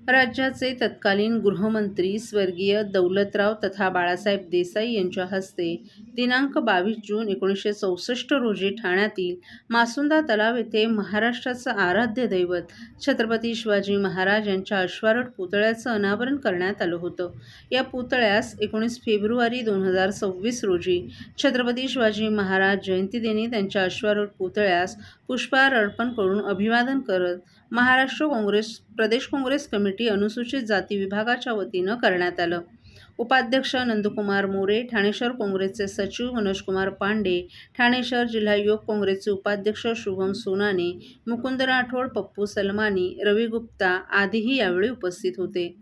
राज्याचे तत्कालीन गृहमंत्री स्वर्गीय दौलतराव तथा बाळासाहेब देसाई यांच्या हस्ते दिनांक 22 जून 1964 रोजी ठाण्यातील मासुंदा तलाव येथे महाराष्ट्राचं आराध्य दैवत छत्रपती शिवाजी महाराज यांच्या अश्वारूढ पुतळ्याचं अनावरण करण्यात आलं होतं. या पुतळ्यास 19 फेब्रुवारी 2026 रोजी छत्रपती शिवाजी महाराज जयंतीदिनी त्यांच्या अश्वारूढ पुतळ्यास पुष्पहार अर्पण करून अभिवादन करत महाराष्ट्र प्रदेश काँग्रेस कमिटी अनुसूचित जाती विभागाच्या वतीनं करण्यात आलं. उपाध्यक्ष नंदकुमार मोरे, ठाणे शहर काँग्रेसचे सचिव मनोजकुमार पांडे, ठाणे शहर जिल्हा युवक काँग्रेसचे उपाध्यक्ष शुभम सोनाने, मुकुंद राठोड, पप्पू सलमानी, रवी गुप्ता आदीही यावेळी उपस्थित होते.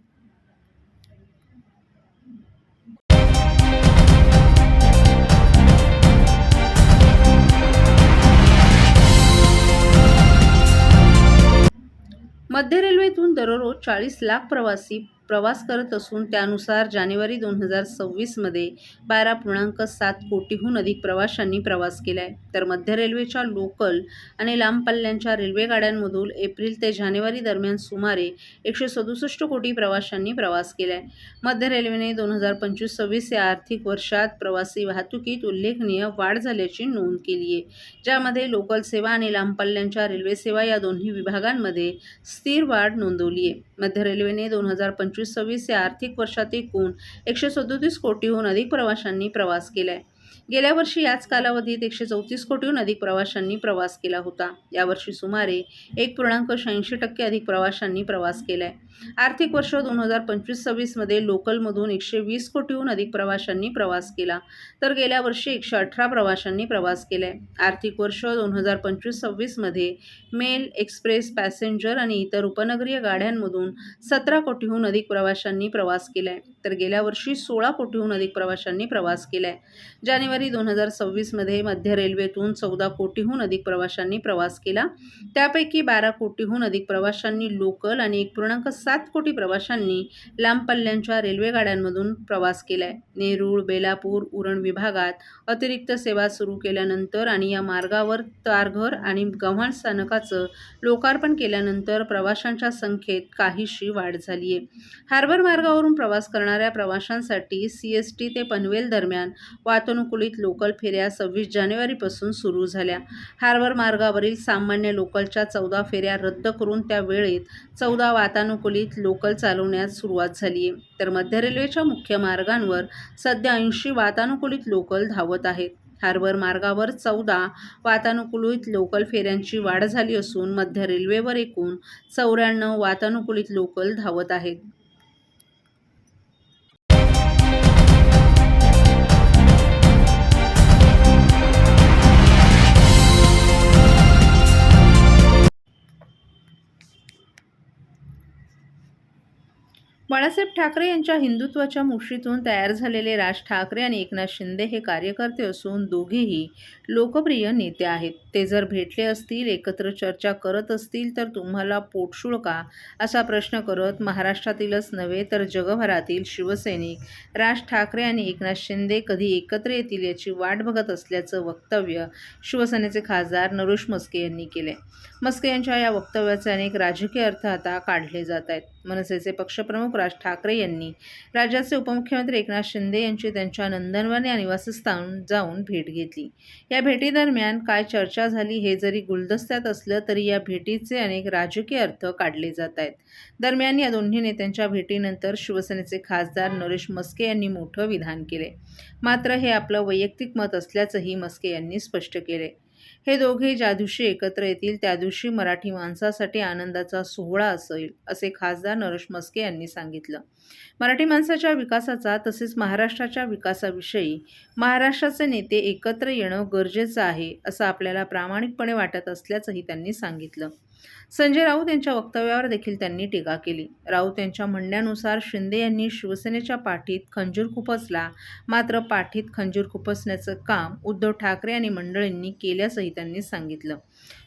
मध्य रेल्वेतून दररोज 40 लाख प्रवासी प्रवास करत असून त्यानुसार जानेवारी 2026 मध्ये 12.7 कोटीहून अधिक प्रवाशांनी प्रवास केलाय. तर मध्य रेल्वेच्या लोकल आणि लांब पल्ल्याच्या रेल्वे गाड्यांमधून एप्रिल ते जानेवारी दरम्यान सुमारे 167 कोटी प्रवाशांनी प्रवास केलाय. मध्य रेल्वेने 2025-26 या आर्थिक वर्षात प्रवासी वाहतुकीत उल्लेखनीय वाढ झाल्याची नोंद केली आहे, ज्यामध्ये लोकल सेवा आणि लांब पल्ल्याच्या रेल्वे सेवा या दोन्ही विभागांमध्ये स्थिर वाढ नोंदवली आहे. मध्य रेल्वेने 2025-26 या आर्थिक वर्षात एकूण 137 कोटीहून अधिक प्रवाशांनी प्रवास केलाय. गेल्या वर्षी याच कालावधीत 134 कोटीहून अधिक प्रवाशांनी प्रवास केला होता. यावर्षी सुमारे 1.86% अधिक प्रवाशांनी प्रवास केलाय. आर्थिक वर्ष 2025-26 मध्ये लोकलमधून 120 कोटीहून अधिक प्रवाशांनी प्रवास केला, तर गेल्या वर्षी 118 प्रवाशांनी प्रवास केलाय. आर्थिक वर्ष 2025-26 मध्ये मेल, एक्सप्रेस, पॅसेंजर आणि इतर उपनगरीय गाड्यांमधून 17 कोटीहून अधिक प्रवाशांनी प्रवास केलाय, तर गेल्या वर्षी 16 कोटीहून अधिक प्रवाशांनी प्रवास केलाय. जानेवारी 2026 मध्ये मध्य रेल्वेतून 14 कोटीहून अधिक प्रवाशांनी प्रवास केला. त्यापैकी 12 कोटीहून अधिक प्रवाशांनी लोकल आणि 1.7 कोटी प्रवाशांनी लांब पल्ल्याच्या रेल्वे गाड्यांमधून प्रवास केलाय. नेरूळ, बेलापूर, उरण विभागात अतिरिक्त सेवा सुरू केल्यानंतर आणि या मार्गावर तारघर आणि गव्हाण स्थानकाचं लोकार्पण केल्यानंतर प्रवाशांच्या संख्येत काहीशी वाढ झाली आहे. हार्बर मार्गावरून प्रवास करणाऱ्या प्रवाशांसाठी CST ते पनवेल दरम्यान वातानुकूलित लोकल फेऱ्या 26 जानेवारीपासून सुरू झाल्या. हार्बर मार्गावरील सामान्य लोकलच्या 14 फेऱ्या रद्द करून त्या वेळेत 14 वातानुकूलित लोकल चालवण्यास सुरुवात झाली आहे. तर मध्य रेल्वेच्या मुख्य मार्गांवर सध्या 80 वातानुकूलित लोकल धावत आहेत. हार्बर मार्गावर 14 वातानुकूलित लोकल फेऱ्यांची वाढ झाली असून मध्य रेल्वेवर एकूण 94 वातानुकूलित लोकल धावत आहेत. बाळासाहेब ठाकरे यांच्या हिंदुत्वाच्या मुष्टीतून तयार झालेले राज ठाकरे आणि एकनाथ शिंदे हे कार्यकर्ते असून दोघेही लोकप्रिय नेते आहेत. ते जर भेटले असतील, एकत्र चर्चा करत असतील तर तुम्हाला पोटशूळ का, असा प्रश्न करत महाराष्ट्रातीलच नव्हे तर जगभरातील शिवसैनिक राज ठाकरे आणि एकनाथ शिंदे कधी एकत्र येतील याची वाट बघत असल्याचं वक्तव्य शिवसेनेचे खासदार नरेश म्हस्के यांनी केले. म्हस्के यांच्या या वक्तव्याचे अनेक राजकीय अर्थ आता काढले जात आहेत. मनसेचे पक्षप्रमुख राज ठाकरे यांनी राज्याचे उपमुख्यमंत्री एकनाथ शिंदे यांची त्यांच्या नंदनवन या निवासस्थान जाऊन भेट घेतली. या भेटीदरम्यान काय चर्चा झाली हे जरी गुलदस्त्यात असलं तरी या भेटीचे अनेक राजकीय अर्थ काढले जात आहेत. दरम्यान या दोन्ही नेत्यांच्या भेटीनंतर शिवसेनेचे खासदार नरेश म्हस्के यांनी मोठं विधान केले. मात्र हे आपलं वैयक्तिक मत असल्याचंही म्हस्के यांनी स्पष्ट केले. हे दोघे ज्या दिवशी एकत्र येतील त्या दिवशी मराठी माणसासाठी आनंदाचा सोहळा असेल, असे खासदार नरेश म्हस्के यांनी सांगितलं. मराठी माणसाच्या विकासाचा तसेच महाराष्ट्राच्या विकासाविषयी महाराष्ट्राचे नेते एकत्र येणं गरजेचं आहे, असं आपल्याला प्रामाणिकपणे वाटत असल्याचंही त्यांनी सांगितलं. संजय राऊत यांच्या वक्तव्यावर देखील त्यांनी टीका केली. राऊत यांच्या म्हणण्यानुसार शिंदे यांनी शिवसेनेच्या पाठीत खंजीर खुपसला, मात्र पाठीत खंजीर खुपसण्याचं काम उद्धव ठाकरे आणि मंडळींनी केल्याचंही त्यांनी सांगितलं.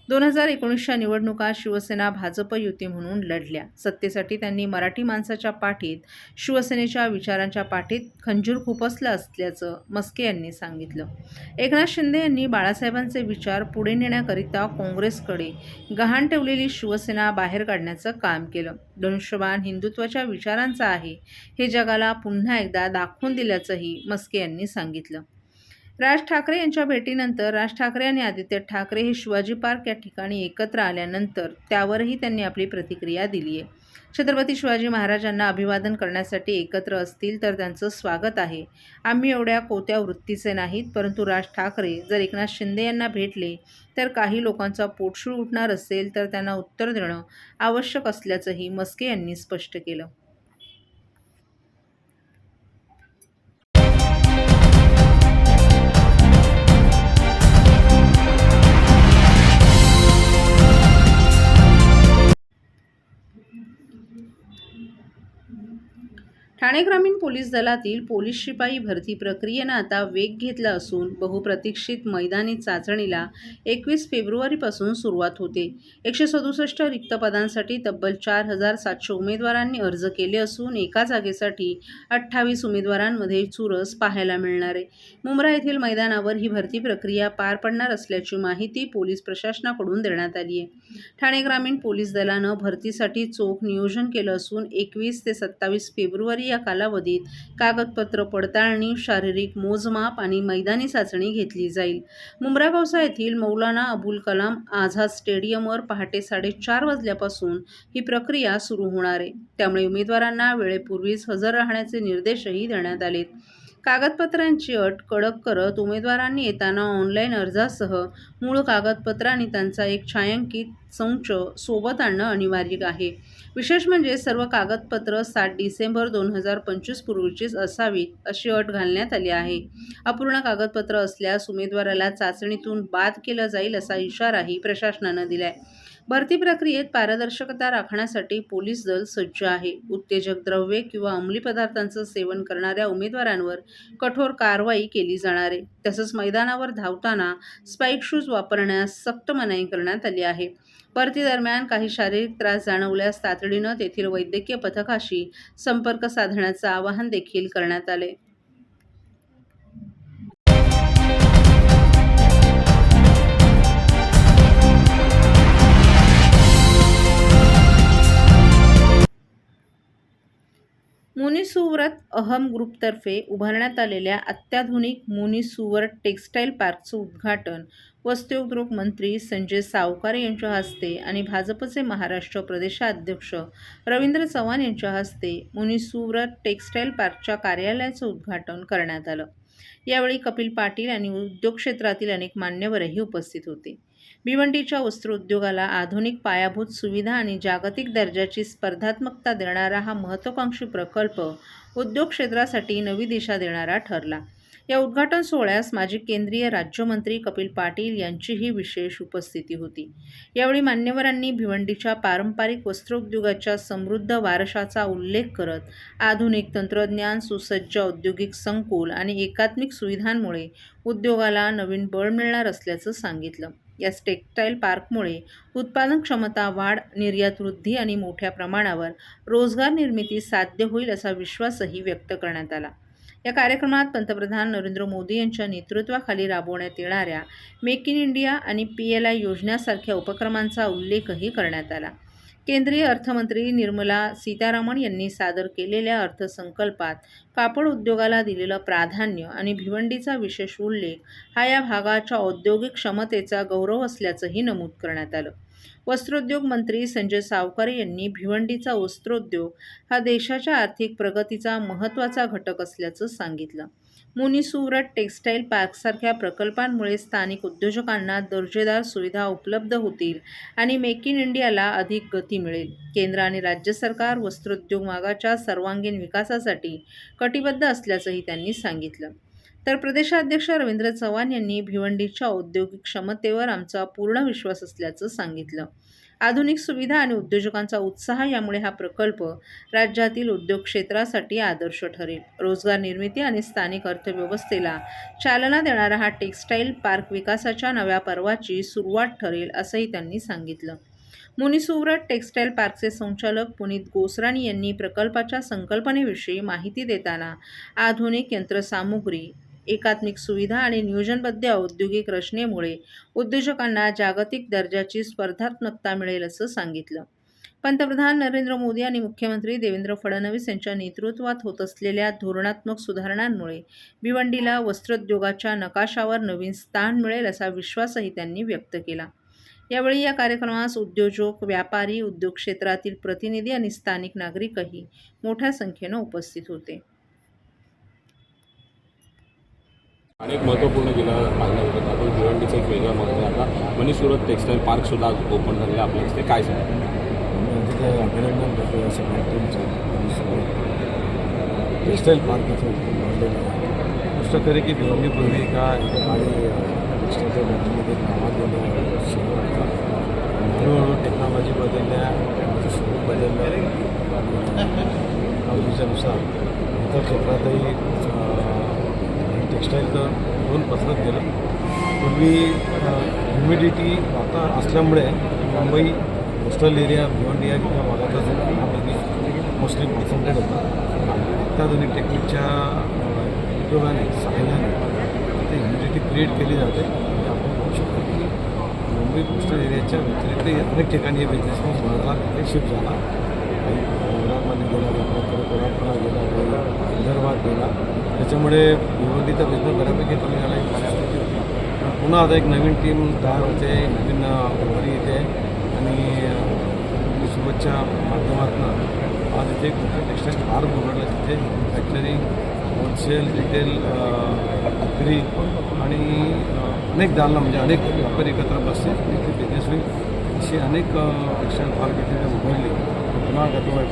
2019च्या निवडणुका शिवसेना भाजप युती म्हणून लढल्या. सत्तेसाठी त्यांनी मराठी माणसाच्या पाठीत, शिवसेनेच्या विचारांच्या पाठीत खंजीर खुपसलं असल्याचं मस्के यांनी सांगितलं. एकनाथ शिंदे यांनी बाळासाहेबांचे विचार पुढे नेण्याकरिता काँग्रेसकडे गहाण ठेवलेली शिवसेना बाहेर काढण्याचं काम केलं. धनुष्यबाण हिंदुत्वाच्या विचारांचा आहे हे जगाला पुन्हा एकदा दाखवून दिल्याचंही मस्के यांनी सांगितलं. राज ठाकरे यांच्या भेटीनंतर राज ठाकरे आणि आदित्य ठाकरे हे शिवाजी पार्क या ठिकाणी एकत्र आल्यानंतर त्यावरही त्यांनी आपली प्रतिक्रिया दिली आहे. छत्रपती शिवाजी महाराजांना अभिवादन करण्यासाठी एकत्र असतील तर त्यांचं स्वागत आहे. आम्ही एवढ्या कोत्या वृत्तीचे नाहीत, परंतु राज ठाकरे जर एकनाथ शिंदे यांना भेटले तर काही लोकांचा पोटशूळ उठणार असेल तर त्यांना उत्तर देणं आवश्यक असल्याचंही मस्के यांनी स्पष्ट केलं. ठाणे ग्रामीण पोलीस दलातील पोलीस शिपाई भरती प्रक्रियेनं आता वेग घेतला असून बहुप्रतीक्षित मैदानी चाचणीला 21 फेब्रुवारीपासून सुरुवात होते. 167 रिक्त पदांसाठी तब्बल 4,700 उमेदवारांनी अर्ज केले असून एका जागेसाठी 28 उमेदवारांमध्ये चुरस पाहायला मिळणार आहे. मुंब्रा येथील मैदानावर ही भरती प्रक्रिया पार पडणार असल्याची माहिती पोलीस प्रशासनाकडून देण्यात आली आहे. ठाणे ग्रामीण पोलीस दलानं भरतीसाठी चोख नियोजन केलं असून 21 ते 27 फेब्रुवारी या कालावधीत कागदपत्र पडताळणी, शारीरिक मोजमाप आणि मैदानी चाचणी घेतली जाईल. मुंब्रा कौसा येथील मौलाना अबुल कलाम आझाद स्टेडियमवर पहाटे 4:30 वाजल्यापासून ही प्रक्रिया सुरू होणार आहे. त्यामुळे उमेदवारांना वेळेपूर्वीच हजर राहण्याचे निर्देशही देण्यात आलेत. कागदपत्रांची अट कडक करत उमेदवारांनी येताना ऑनलाईन अर्जासह मूळ कागदपत्र आणि त्यांचा एक छायांकित संच सोबत आणणं अनिवार्य आहे. विशेष म्हणजे सर्व कागदपत्र 7 डिसेंबर 2025 पूर्वीचीच असावीत अशी अट घालण्यात आली आहे. अपूर्ण कागदपत्र असल्यास उमेदवाराला चाचणीतून बाद केलं जाईल असा इशाराही प्रशासनानं दिलाय. भरती प्रक्रियेत पारदर्शकता राखण्यासाठी पोलीस दल सज्ज आहे. उत्तेजक द्रव्ये किंवा अंमली पदार्थांचं सेवन करणाऱ्या उमेदवारांवर कठोर कारवाई केली जाणार आहे. तसंच मैदानावर धावताना स्पाईक शूज वापरण्यास सक्त मनाई करण्यात आली आहे. भरती दरम्यान काही शारीरिक त्रास जाणवल्यास तातडीनं तेथील वैद्यकीय पथकाशी संपर्क साधण्याचं आवाहन देखील करण्यात आले. मुनीसुव्रत अहम ग्रुपतर्फे उभारण्यात आलेल्या अत्याधुनिक मुनीसुव्रत टेक्स्टाईल पार्कचं उद्घाटन वस्त्रोद्योग मंत्री संजय सावकारे यांच्या हस्ते आणि भाजपचे महाराष्ट्र प्रदेशाध्यक्ष रवींद्र चव्हाण यांच्या हस्ते मुनीसुव्रत टेक्स्टाईल पार्कच्या कार्यालयाचं उद्घाटन करण्यात आलं. यावेळी कपिल पाटील आणि उद्योग क्षेत्रातील अनेक मान्यवरही उपस्थित होते. भिवंडीच्या वस्त्रोद्योगाला आधुनिक पायाभूत सुविधा आणि जागतिक दर्जाची स्पर्धात्मकता देणारा हा महत्त्वाकांक्षी प्रकल्प उद्योग क्षेत्रासाठी नवी दिशा देणारा ठरला. या उद्घाटन सोहळ्यास माजी केंद्रीय राज्यमंत्री कपिल पाटील यांचीही विशेष उपस्थिती होती. यावेळी मान्यवरांनी भिवंडीच्या पारंपरिक वस्त्रोद्योगाच्या समृद्ध वारशाचा उल्लेख करत आधुनिक तंत्रज्ञान, सुसज्ज औद्योगिक संकुल आणि एकात्मिक सुविधांमुळे उद्योगाला नवीन बळ मिळणार असल्याचं सांगितलं. या टेक्स्टाईल पार्कमुळे उत्पादन क्षमता वाढ, निर्यात वृद्धी आणि मोठ्या प्रमाणावर रोजगार निर्मिती साध्य होईल असा विश्वासही व्यक्त करण्यात आला. या कार्यक्रमात पंतप्रधान नरेंद्र मोदी यांच्या नेतृत्वाखाली राबवण्यात येणाऱ्या मेक इन इंडिया आणि PLI योजनेसारख्या उपक्रमांचा उल्लेखही करण्यात आला. केंद्रीय अर्थमंत्री निर्मला सीतारामन यांनी सादर केलेल्या अर्थसंकल्पात कापड उद्योगाला दिलेलं प्राधान्य आणि भिवंडीचा विशेष उल्लेख हा या भागाच्या औद्योगिक क्षमतेचा गौरव असल्याचंही नमूद करण्यात आलं. वस्त्रोद्योग मंत्री संजय सावकारे यांनी भिवंडीचा वस्त्रोद्योग हा देशाच्या आर्थिक प्रगतीचा महत्त्वाचा घटक असल्याचं सांगितलं. मुनीसुव्रत टेक्स्टाईल पार्कसारख्या प्रकल्पांमुळे स्थानिक उद्योजकांना दर्जेदार सुविधा उपलब्ध होतील आणि मेक इन इंडियाला अधिक गती मिळेल. केंद्र आणि राज्य सरकार वस्त्रोद्योग विभागाच्या सर्वांगीण विकासासाठी कटिबद्ध असल्याचंही त्यांनी सांगितलं. तर प्रदेशाध्यक्ष रवींद्र चव्हाण यांनी भिवंडीच्या औद्योगिक क्षमतेवर आमचा पूर्ण विश्वास असल्याचं सांगितलं. आधुनिक सुविधा आणि उद्योजकांचा उत्साह यामुळे हा प्रकल्प राज्यातील उद्योग क्षेत्रासाठी आदर्श ठरेल. रोजगार निर्मिती आणि स्थानिक अर्थव्यवस्थेला चालना देणारा हा टेक्स्टाईल पार्क विकासाच्या नव्या पर्वाची सुरुवात ठरेल, असंही त्यांनी सांगितलं. मुनिसुवरट टेक्स्टाईल पार्कचे संचालक पुनीत गोसराणी यांनी प्रकल्पाच्या संकल्पनेविषयी माहिती देताना आधुनिक यंत्रसामुग्री, एकात्मिक सुविधा आणि नियोजनबद्ध औद्योगिक रचनेमुळे उद्योजकांना जागतिक दर्जाची स्पर्धात्मकता मिळेल असं सांगितलं. पंतप्रधान नरेंद्र मोदी आणि मुख्यमंत्री देवेंद्र फडणवीस यांच्या नेतृत्वात होत असलेल्या धोरणात्मक सुधारणांमुळे भिवंडीला वस्त्रोद्योगाच्या नकाशावर नवीन स्थान मिळेल असा विश्वासही त्यांनी व्यक्त केला. यावेळी या कार्यक्रमास उद्योजक, व्यापारी, उद्योग क्षेत्रातील प्रतिनिधी आणि स्थानिक नागरिकही मोठ्या संख्येनं उपस्थित होते. अनेक महत्त्वपूर्ण जिल्हा पाहिला होता. आपण भिवंडीचं एक वेगळं महत्त्व आहे. आता मनीसुरत टेक्स्टाईल पार्कसुद्धा ओपन झालेलं आपल्या इथे काय सांगा? म्हणजे अभिनंदन करतो या सगळ्या टीमचं. टेक्स्टाईल पार्क इथे बनलेलं आहे. गोष्ट खरी की भिवंडी पूर्वी एका काळी टेक्स्टाईलच्या बाबतीमध्ये नावाजलेलं शहर होतं. हळूहळू टेक्नॉलॉजी बदलल्या, त्याचं स्वरूप बदललं आणि आवडीच्यानुसार इतर क्षेत्रातही टेक्स्टाईलचं दोन पसरत गेलं. पूर्वी ह्युमिडिटी आता असल्यामुळे मुंबई कोस्टल एरिया, भिवंडी या भागातच मोस्टली कॉन्सन्ट्रेट होता. अत्याधुनिक टेक्निकच्या उपयोगाने, सहाय्याने ते ह्युमिडिटी क्रिएट केली जाते. म्हणजे आपण बघू शकतो की मुंबई कोस्टल एरियाच्या व्यतिरिक्त अनेक ठिकाणी हे बिझनेस वाढला, तिथे शिफ्ट झाला. काही गुजरातमध्ये गेला, कोल्हापूरला गेला, काही विदर्भात गेला. त्याच्यामुळे भिवंडीचा बिझनेस बऱ्यापैकी कमी झाला. पुन्हा आता एक नवीन टीम तयार होते, नवीन उभारी येते आणि सोबतच्या माध्यमातून आज इथे टेक्स्टाईल पार्क उघडला. तिथे फॅक्टरी, होलसेल, रिटेल, अग्री आणि अनेक दालना, म्हणजे अनेक व्यापारी एकत्र बसले, तिथे बिझनेस होईल अशी अनेक टेक्स्टाईल पार्क इथे उघडली. पुन्हा गतवा